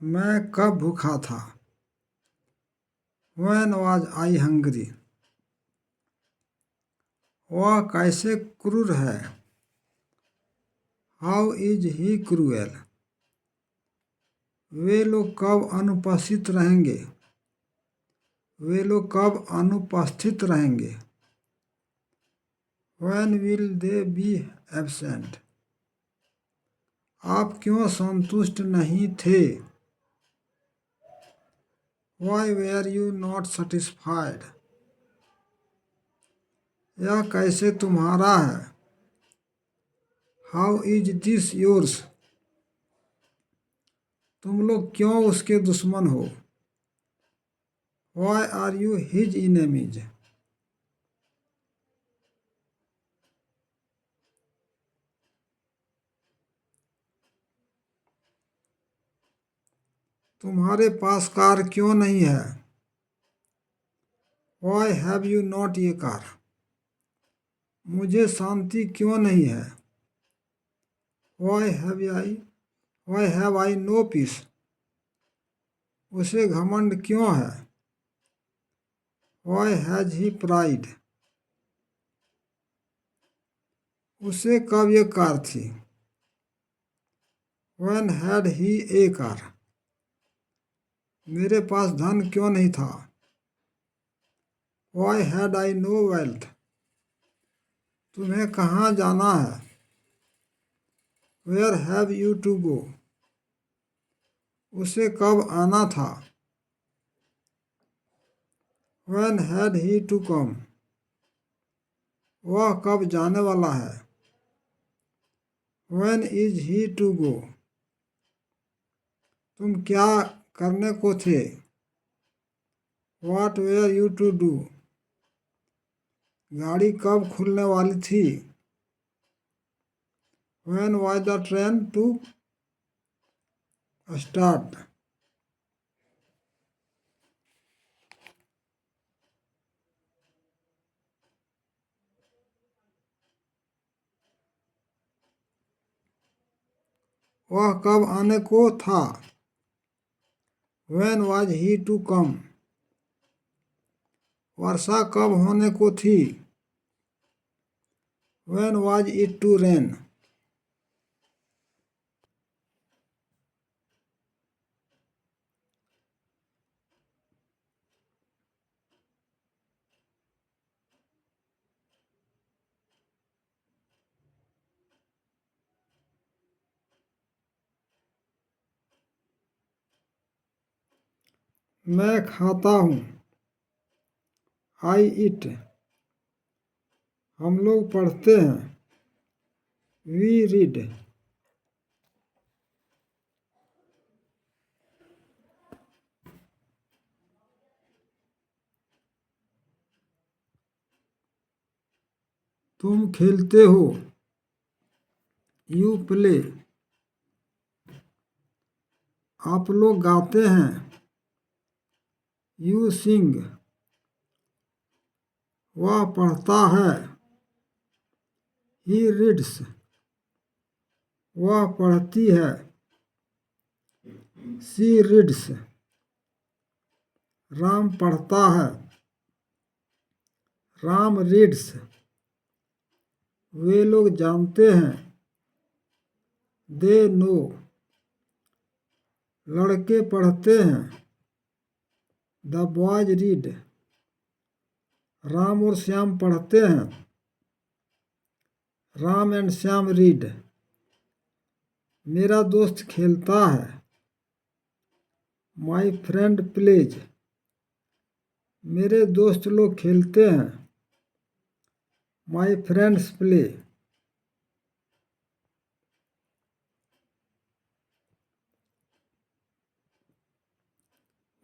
मैं कब भूखा था? When was I hungry? वह कैसे क्रूर है? How is he cruel? वे लोग कब अनुपस्थित रहेंगे? वे लोग कब अनुपस्थित रहेंगे? When will they be absent? आप क्यों संतुष्ट नहीं थे? Why were you not satisfied? यह कैसे तुम्हारा है? How is this yours? तुम लोग क्यों उसके दुश्मन हो? Why are you his enemies? तुम्हारे पास कार क्यों नहीं है? Why have you not a car? मुझे शांति क्यों नहीं है? Why have I no peace? उसे घमंड क्यों है? Why has he pride? उसे कब ये कार थी? When had he a car? मेरे पास धन क्यों नहीं था? Why had I no wealth? तुम्हें कहाँ जाना है? Where have you to go? उसे कब आना था? When had he to come? वह कब जाने वाला है? When is he to go? तुम क्या करने को थे? What were you to do? गाड़ी कब खुलने वाली थी? When was the train to start? वह कब आने को था? When was he to come? वर्षा कब होने को थी? When was it to rain? मैं खाता हूँ। I eat. हम लोग पढ़ते हैं। We read. तुम खेलते हो। You play. आप लोग गाते हैं। You sing. वह पढ़ता है। He reads. वह पढ़ती है। She reads. राम पढ़ता है। राम रीड्स। वे लोग जानते हैं। They know. लड़के पढ़ते हैं। The boys read. राम और श्याम पढ़ते हैं। Ram and Shyam read. मेरा दोस्त खेलता है। My friend plays. मेरे दोस्त लोग खेलते हैं। My friends play.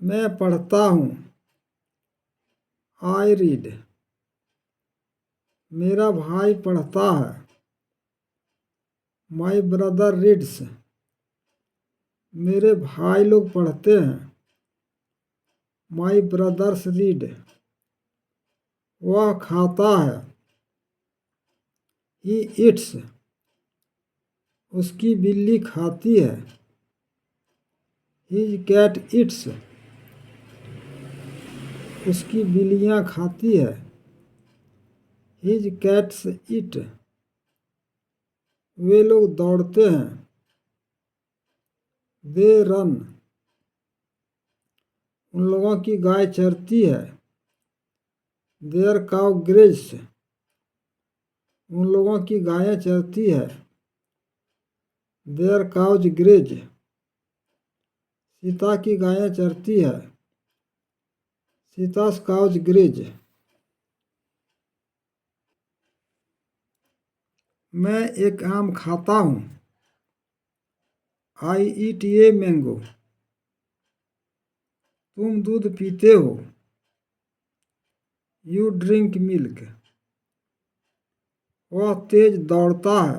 मैं पढ़ता हूँ। I read. मेरा भाई पढ़ता है। My brother reads. मेरे भाई लोग पढ़ते हैं। My brothers read. वह खाता है। He eats. उसकी बिल्ली खाती है। हिज कैट इट्स, उसकी बिल्लियाँ खाती है। हिज कैट्स इट, वे लोग दौड़ते हैं। दे रन, उन लोगों की गाय चरती है। देयर काउ ग्रेज, उन लोगों की गायें चरती है। देयर काउज ग्रेज, सीता की गायें चरती है। सीतास काउज ग्रेज। मैं एक आम खाता हूँ। आई ईट ए मैंगो, तुम दूध पीते हो। यू ड्रिंक मिल्क, वह तेज दौड़ता है।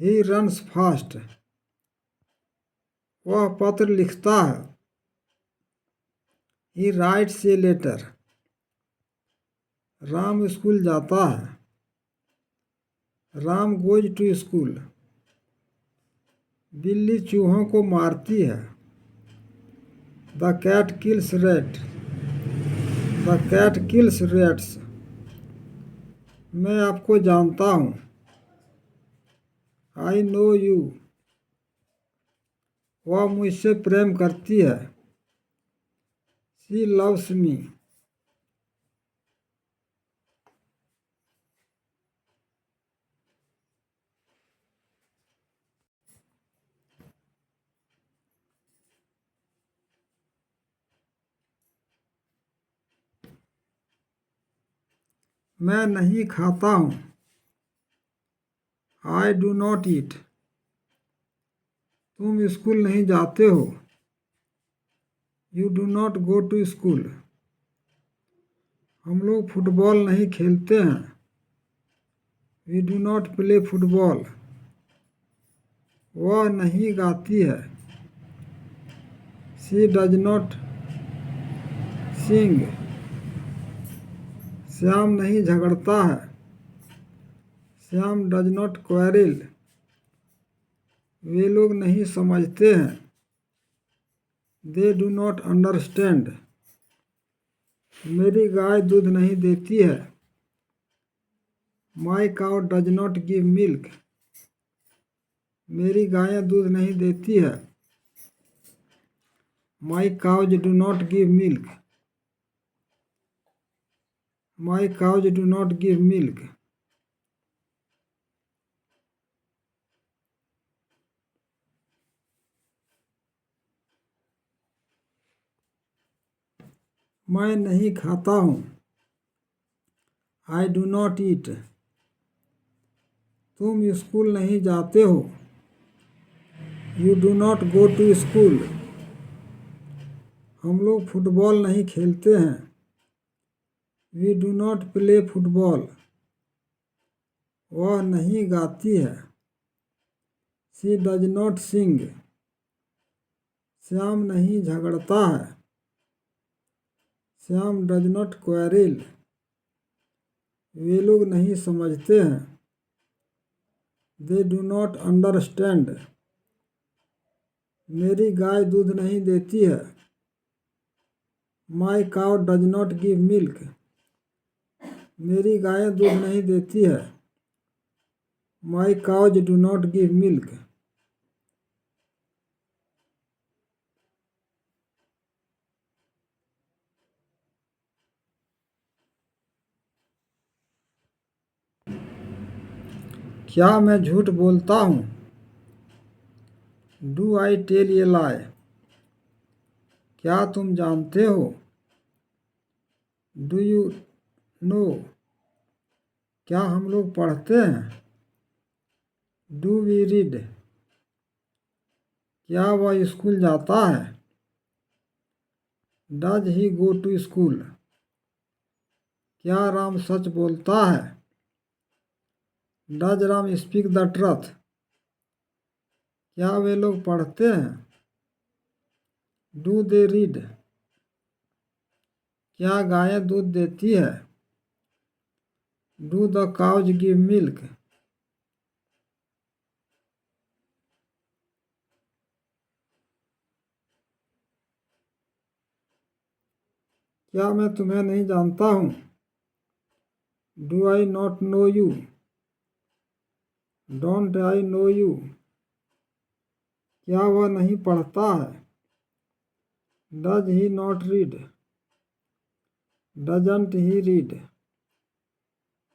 ही रन्स फास्ट, वह पत्र लिखता है। He writes a letter, Ram school जाता है। राम गोज टू स्कूल, बिल्ली चूहों को मारती है। The cat kills rat, the cat kills rats. मैं आपको जानता हूँ। आई नो यू, वह मुझसे प्रेम करती है। She loves me. मैं नहीं खाता हूँ। आई डू नॉट ईट, तुम स्कूल नहीं जाते हो। You do not go to school, हम लोग फुटबॉल नहीं खेलते हैं। We do not play football, वह नहीं गाती है। She does not sing, Shyam नहीं झगड़ता है। श्याम डज नॉट क्वेरल, वे लोग नहीं समझते हैं। दे डू नॉट अंडरस्टैंड, मेरी गाय दूध नहीं देती है। My cow does not give milk, मेरी गायें दूध नहीं देती है। My cows do not give milk, my cows do not give milk. मैं नहीं खाता हूँ। आई डू नॉट ईट, तुम स्कूल नहीं जाते हो। You do not go to school, हम लोग फुटबॉल नहीं खेलते हैं। We do not play football, वह नहीं गाती है। She does not sing, Shyam नहीं झगड़ता है। श्याम डज नॉट क्वेरल, वे लोग नहीं समझते हैं। दे डू नॉट अंडरस्टैंड, मेरी गाय दूध नहीं देती है। My cow does not give milk, मेरी गायें दूध नहीं देती है। My cows do not give milk. क्या मैं झूठ बोलता हूँ? Do I tell a lie, क्या तुम जानते हो? डू यू नो, क्या हम लोग पढ़ते हैं? डू वी रीड, क्या वह स्कूल जाता है? Does he go to school, क्या राम सच बोलता है? Does Ram speak the truth, क्या वे लोग पढ़ते हैं? डू दे रीड, क्या गायें दूध देती है? Do the cows give milk, क्या मैं तुम्हें नहीं जानता हूँ? Do I not know you? Don't I know you? क्या वह नहीं पढ़ता है? Does he not read? Doesn't he read?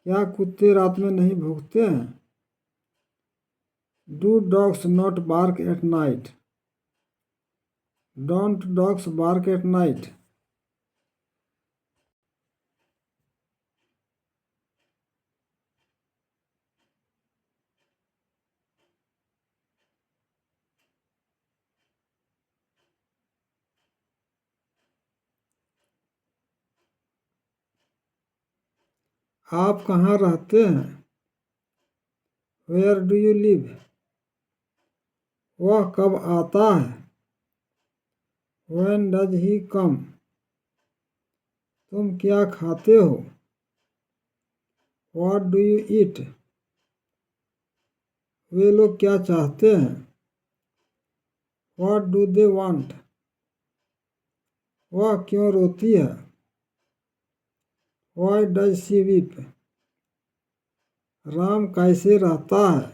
क्या कुत्ते रात में नहीं भौंकते हैं? Do dogs not bark at night? Don't dogs bark at night? आप कहाँ रहते हैं? Where do you live? वह कब आता है? व्हेन डज ही कम? तुम क्या खाते हो? What do you eat? वे लोग क्या चाहते हैं? What do they want? वह क्यों रोती है? Why does she weep? Ram कैसे रहता है?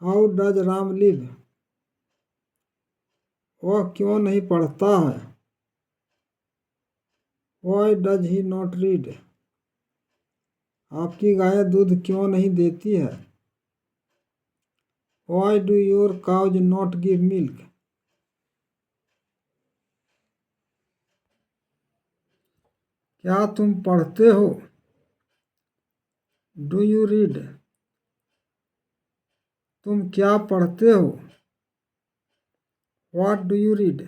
How does Ram live? वह क्यों नहीं पढ़ता है? Why does he not read? आपकी गाय दूध क्यों नहीं देती है? Why do your cows not give milk? क्या तुम पढ़ते हो? Do you read? तुम क्या पढ़ते हो? What do you read?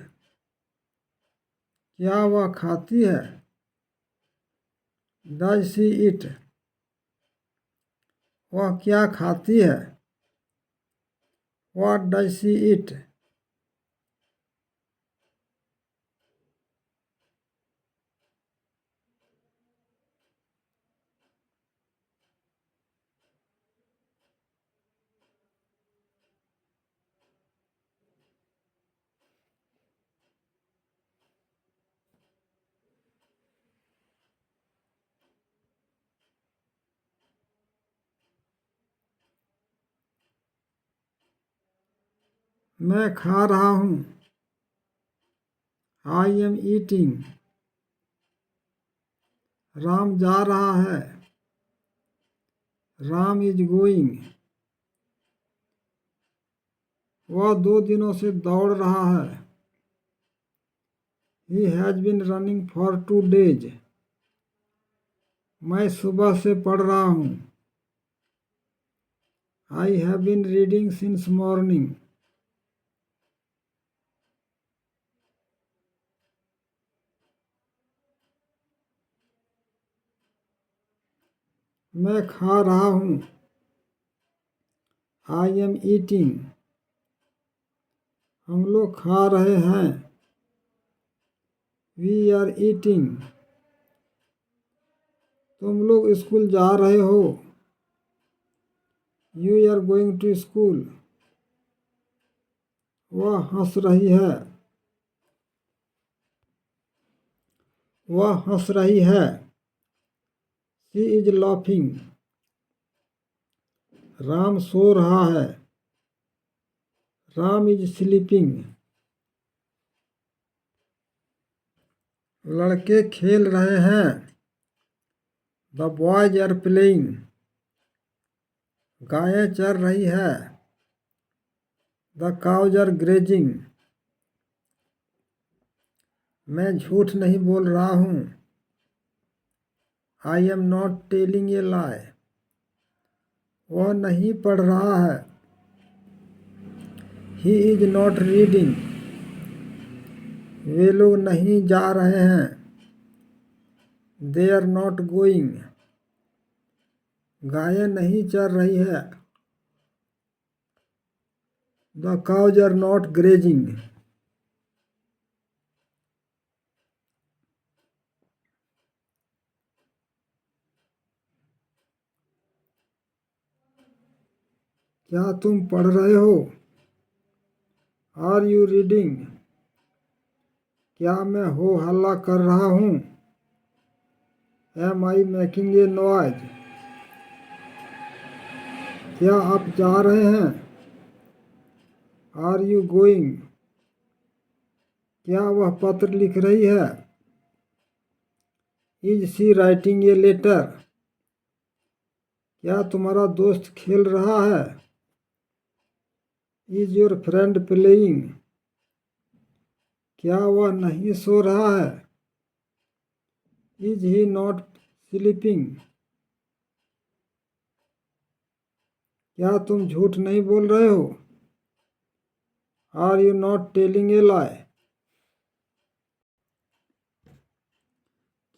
क्या वह खाती है? डज शी ईट? वह क्या खाती है? व्हाट डज शी ईट? मैं खा रहा हूँ। I am eating. राम जा रहा है। Ram is going. वह 2 दिनों से दौड़ रहा है। He has been running for 2 days। मैं सुबह से पढ़ रहा हूँ। I have been reading since morning. मैं खा रहा हूँ। I am eating. हम लोग खा रहे हैं। We are eating. तुम लोग स्कूल जा रहे हो। You are going to school. वह हंस रही है। वह हंस रही है। She is laughing. राम सो रहा है। Ram is sleeping. लड़के खेल रहे हैं। The boys are playing. गायें चर रही है। The cows are grazing. मैं झूठ नहीं बोल रहा हूँ। I am not telling a lie. वह नहीं पढ़ रहा है। He is not reading. वे लोग नहीं जा रहे हैं। They are not going. गायें नहीं चर रही है। The cows are not grazing. क्या तुम पढ़ रहे हो? Are you reading? क्या मैं हो हल्ला कर रहा हूँ? Am I making a noise? क्या आप जा रहे हैं? Are you going? क्या वह पत्र लिख रही है? Is she writing a letter? क्या तुम्हारा दोस्त खेल रहा है? Is your friend playing? क्या वह नहीं सो रहा है? Is he not sleeping? क्या तुम झूठ नहीं बोल रहे हो? Are you not telling a lie?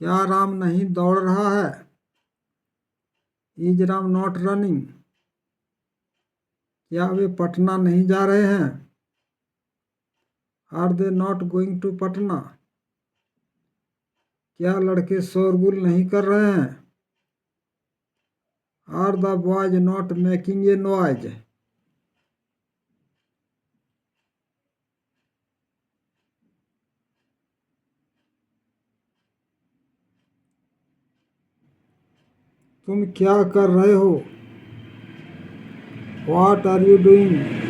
क्या राम नहीं दौड़ रहा है? Is Ram not running? क्या वे पटना नहीं जा रहे हैं? Are they not going to Patna? क्या लड़के शोरगुल नहीं कर रहे हैं? Are the boys not making a noise? तुम क्या कर रहे हो? What are you doing?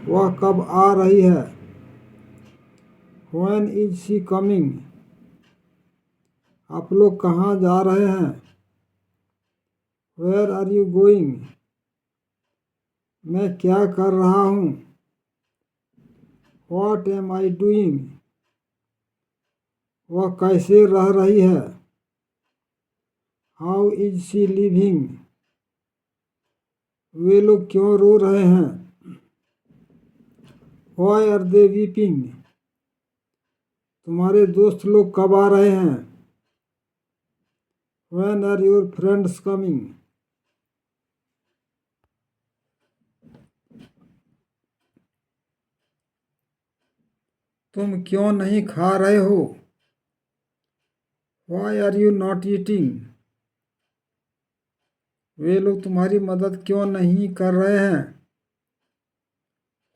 वह कब आ रही है? When is she coming? आप लोग कहाँ जा रहे हैं? Where are you going? मैं क्या कर रहा हूँ? What am I doing? वह कैसे रह रही है? How is she living? वे लोग क्यों रो रहे हैं? Why are they weeping? तुम्हारे दोस्त लोग कब आ रहे हैं? When are your friends coming? तुम क्यों नहीं खा रहे हो? Why are you not eating? वे लोग तुम्हारी मदद क्यों नहीं कर रहे हैं?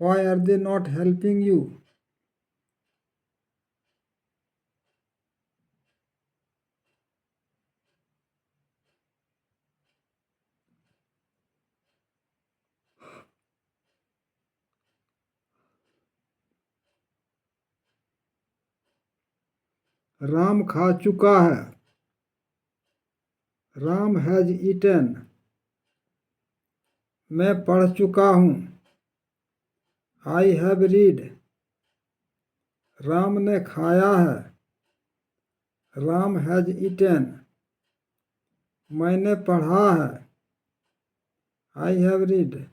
Why are they not helping you? Ram खा चुका है। Ram has eaten. मैं पढ़ चुका हूँ। I have read. राम ने खाया है। Ram has eaten. मैंने पढ़ा है। I have read.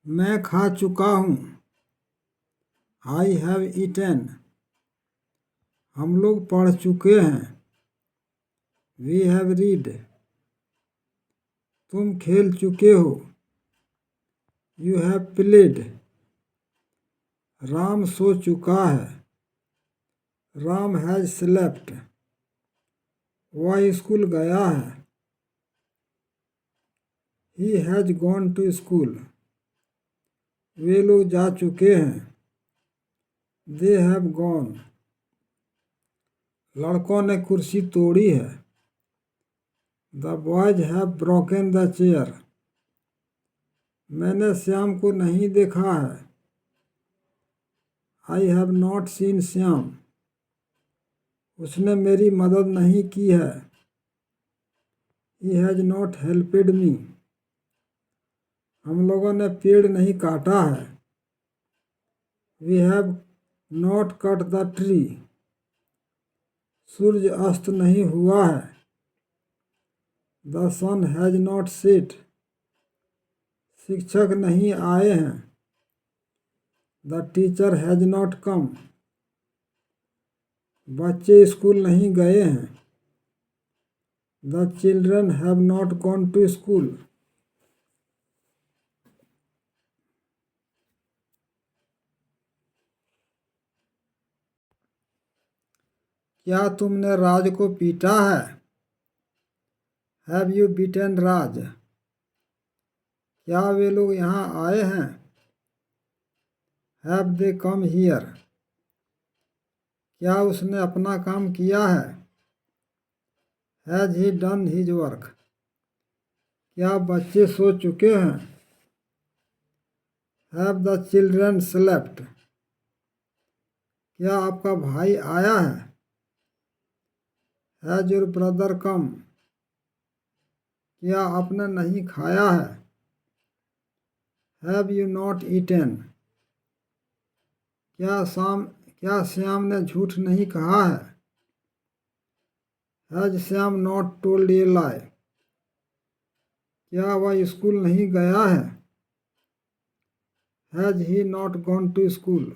मैं खा चुका हूँ। I have eaten. हम लोग पढ़ चुके हैं। We have read. तुम खेल चुके हो। You have played. राम सो चुका है। Ram has slept. वह स्कूल गया है। He has gone to school. वे लोग जा चुके हैं। They have gone. लड़कों ने कुर्सी तोड़ी है। The boys have broken the chair. मैंने श्याम को नहीं देखा है। I have not seen Shyam. उसने मेरी मदद नहीं की है। He has not helped me. हम लोगों ने पेड़ नहीं काटा है। We have not cut the tree. सूर्य अस्त नहीं हुआ है। The sun has not set. शिक्षक नहीं आए हैं। The teacher has not come. बच्चे स्कूल नहीं गए हैं। The children have not gone to school. क्या तुमने राज को पीटा है? Have you beaten राज? क्या वे लोग यहाँ आए हैं? Have they come here? क्या उसने अपना काम किया है? Has he done his work? क्या बच्चे सो चुके हैं? Have the children slept? क्या आपका भाई आया है? Has your brother come? क्या आपने नहीं खाया है? Have you not eaten? क्या श्याम ने झूठ नहीं कहा है? Has Shyam not told a lie? क्या वह स्कूल नहीं गया है? Has he not gone to school?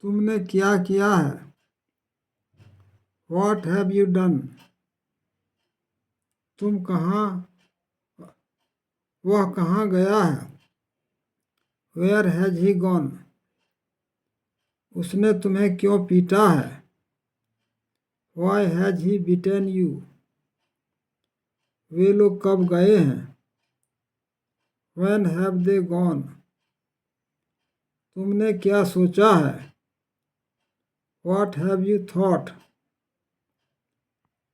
तुमने क्या किया है? What have you done? वह कहाँ गया है? Where has he gone? उसने तुम्हें क्यों पीटा है? Why has he beaten you? वे लोग कब गए हैं? When have they gone? तुमने क्या सोचा है? What have you thought?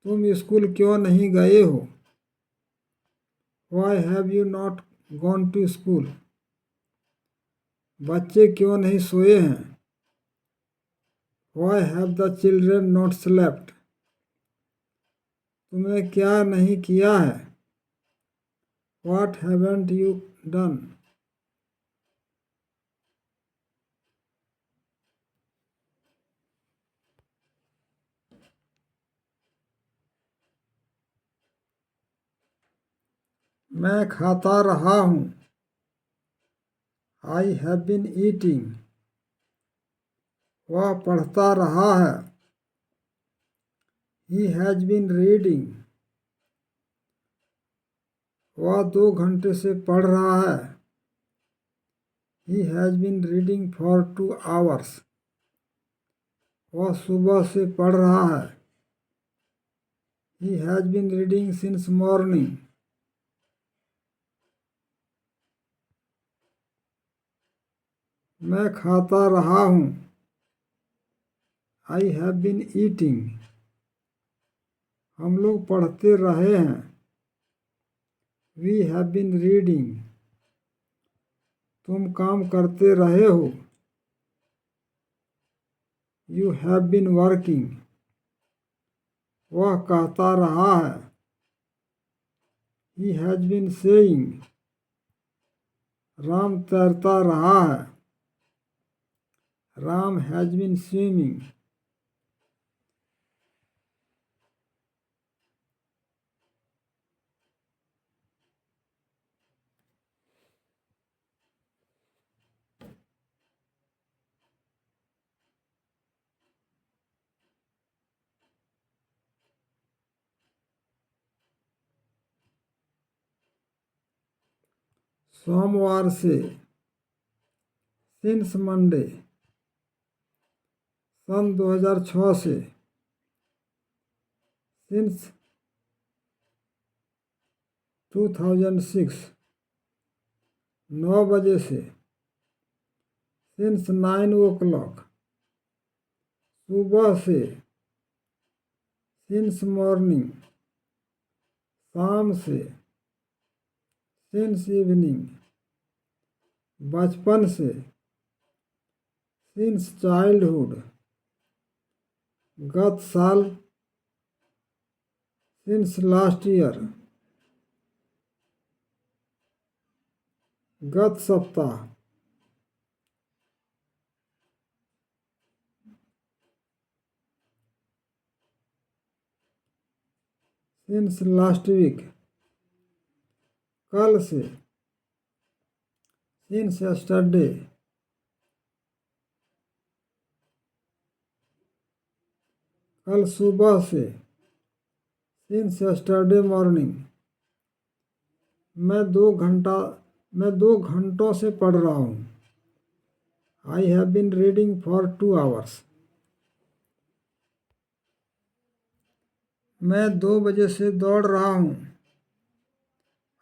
तुम स्कूल क्यों नहीं गए हो? Why have you not gone to school? बच्चे क्यों नहीं सोए हैं? Why have the children not slept? तुमने क्या नहीं किया है? What haven't you done? मैं खाता रहा हूँ। I have been eating. वह पढ़ता रहा है। He has been reading. वह 2 घंटे से पढ़ रहा है। He has been reading for 2 hours. वह सुबह से पढ़ रहा है। He has been reading since morning. मैं खाता रहा हूँ। I have been eating. हम लोग पढ़ते रहे हैं। We have been reading. तुम काम करते रहे हो। You have been working. वह कहता रहा है। He has been saying. Ram तैरता रहा है। Ram has been swimming. सोमवार से सिंस मंडे। सन 2006 से सिंस 2006। 9 बजे से सिंस 9 o'clock। सुबह से सिंस मॉर्निंग। शाम से सिंस इवनिंग। बचपन से सिंस चाइल्डहुड। गत साल सिंस लास्ट ईयर। गत सप्ताह। Since last week. कल से सिंस यस्टरडे, कल सुबह से, सिंस यस्टरडे मॉर्निंग। मैं 2 घंटों से पढ़ रहा हूँ। I have been reading for 2 hours। मैं 2 बजे से दौड़ रहा हूँ।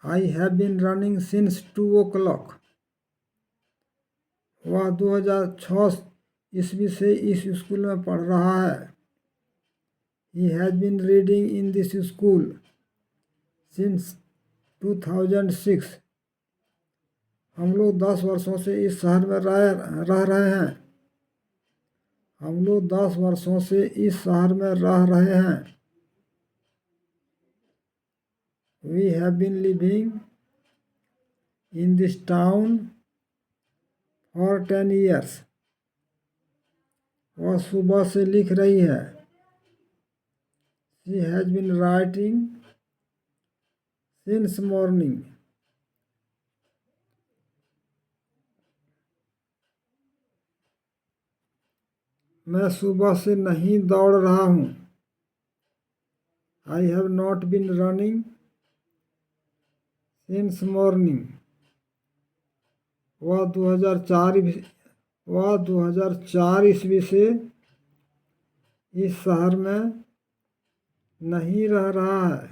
I have been running since 2 o'clock। वह 2006 ईस्वी से इस स्कूल में पढ़ रहा है। He has been reading in this school since 2006। हम लोग 10 वर्षों से इस शहर में रह रहे हैं। हम लोग 10 वर्षों से इस शहर में रह रहे हैं। We have been living in this town for 10 years। वह सुबह से लिख रही है। She has been writing since morning. मैं सुबह से नहीं दौड़ रहा हूँ। I have not been running since morning. वह 2004 ईस्वी से इस शहर में नहीं रह रहा है।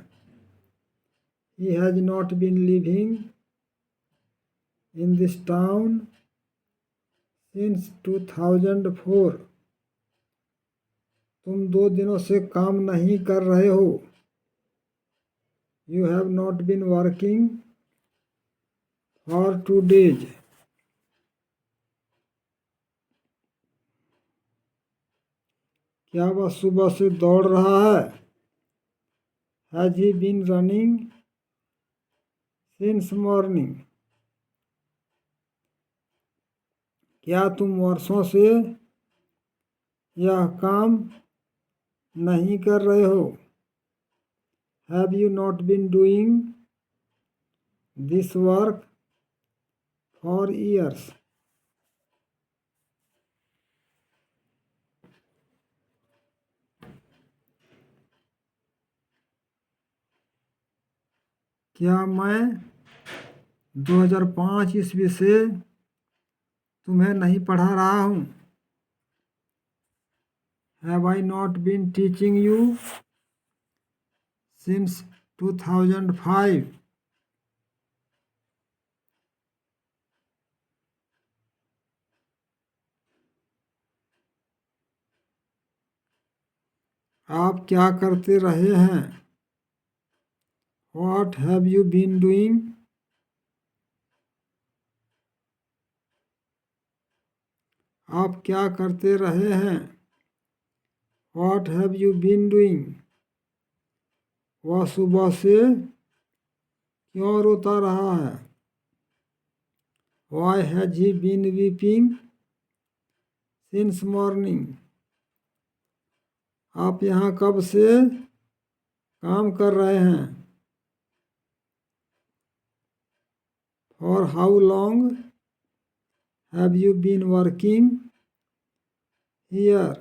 He has not been living in this town since 2004। तुम 2 दिनों से काम नहीं कर रहे हो। You have not been working for 2 days। क्या वह सुबह से दौड़ रहा है? Has he been running since morning। क्या तुम वर्षों से यह काम नहीं कर रहे हो? Have you not been doing this work for years। क्या मैं 2005 ईस्वी से तुम्हें नहीं पढ़ा रहा हूँ? Have I not been teaching you since 2005। आप क्या करते रहे हैं? What have you been doing। आप क्या करते रहे हैं? What have you been doing। वह सुबह से क्यों रोता रहा है? Why has he been weeping since morning। आप यहाँ कब से काम कर रहे हैं? For how long have you been working here।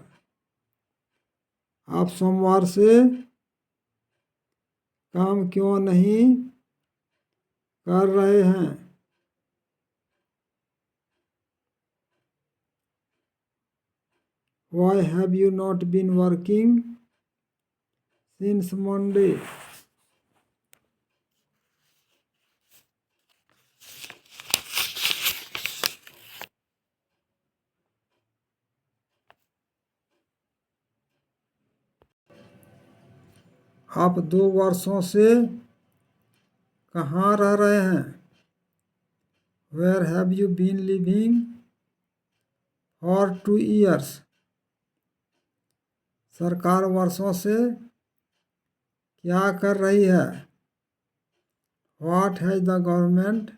आप सोमवार से काम क्यों नहीं कर रहे हैं? Why have you not been working since Monday। आप 2 वर्षों से कहाँ रह रहे हैं? Where have you been living for 2 years। सरकार वर्षों से क्या कर रही है? What has the government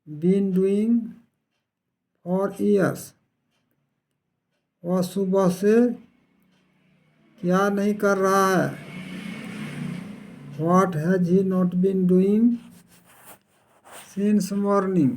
been doing for years। वह सुबह से क्या नहीं कर रहा है? What has he not been doing since morning।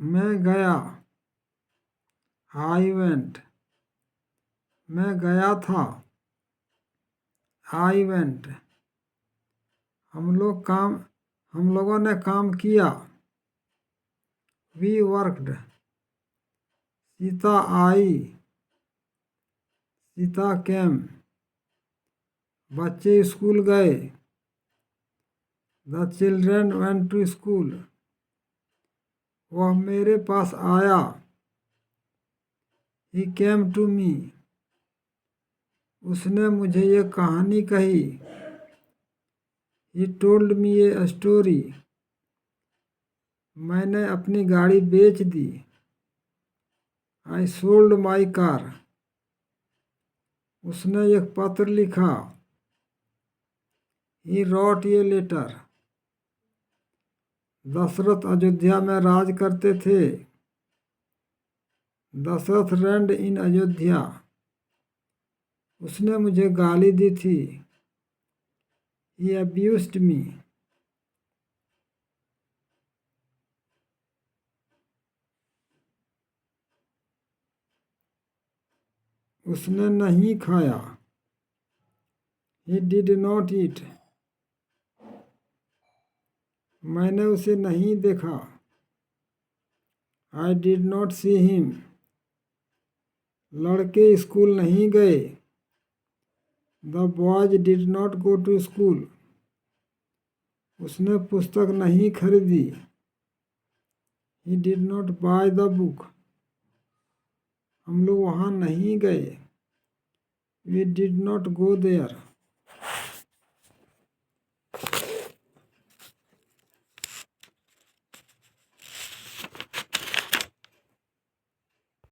मैं गया, आई वेंट। मैं गया था, आई वेंट। हम लोगों ने काम किया, वी वर्कड। सीता आई, सीता केम। बच्चे स्कूल गए, the children went to school. वह मेरे पास आया, ही केम टू मी। उसने मुझे ये कहानी कही, he told me a story. मैंने अपनी गाड़ी बेच दी, आई सोल्ड माई कार। उसने एक पत्र लिखा, he wrote a letter. Dasharath Ayodhya में राज करते थे, दशरथ reigned इन अयोध्या। उसने मुझे गाली दी थी, ही अब्यूज्ड मी। उसने नहीं खाया, ही डिड नॉट ईट। मैंने उसे नहीं देखा, I did not see him. लड़के स्कूल नहीं गए, the boys did not go to school. उसने पुस्तक नहीं खरीदी, he did not buy the book. हम लोग वहाँ नहीं गए, we did not go there.